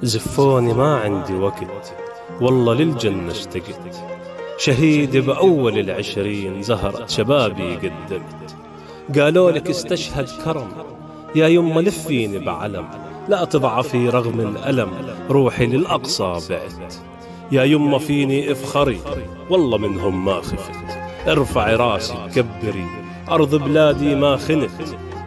زفوني ما عندي وقت، والله للجنة اشتقت. شهيد بأول 20 زهرت شبابي قدمت. قالوا لك استشهد كرم، يا يما لفيني بعلم، لا تضعفي رغم الألم، روحي للأقصى بعت. يا يما فيني افخري، والله منهم ما خفت، ارفعي راسي كبري، أرض بلادي ما خنت.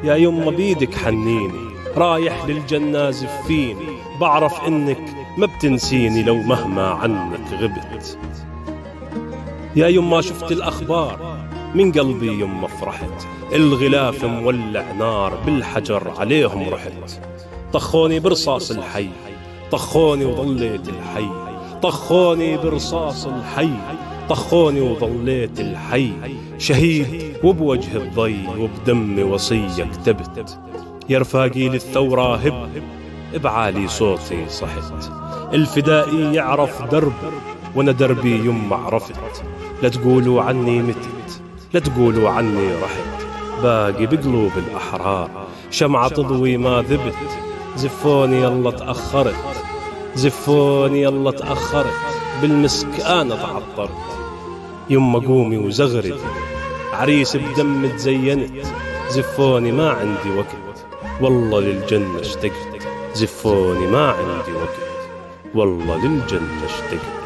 يا يما بيدك حنيني، رايح للجنة زفيني، بعرف إنك ما بتنسيني لو مهما عنك غبت. يا يما شفت الأخبار، من قلبي يما فرحت، الغلاف مولع نار، بالحجر عليهم رحت. طخوني برصاص الحي، طخوني وظليت الحي، طخوني برصاص الحي، طخوني وظليت الحي. شهيد وبوجه الضي، وبدمي وصية كتبت. يا رفاقي للثورة هب، بعالي صوتي صحت. الفدائي يعرف درب، وانا دربي يما عرفت. لا تقولوا عني متت، لا تقولوا عني رحت، باقي بقلوب الأحرار شمعة تضوي ما ذبت. زفوني يلا تأخرت، زفوني يلا تأخرت، بالمسك أنا تعطرت. يما قومي وزغردي، عريس بدم تزينت. زفوني ما عندي وقت، والله للجنة اشتقت. زفوني ما عندي وقت، والله للجنة اشتقت.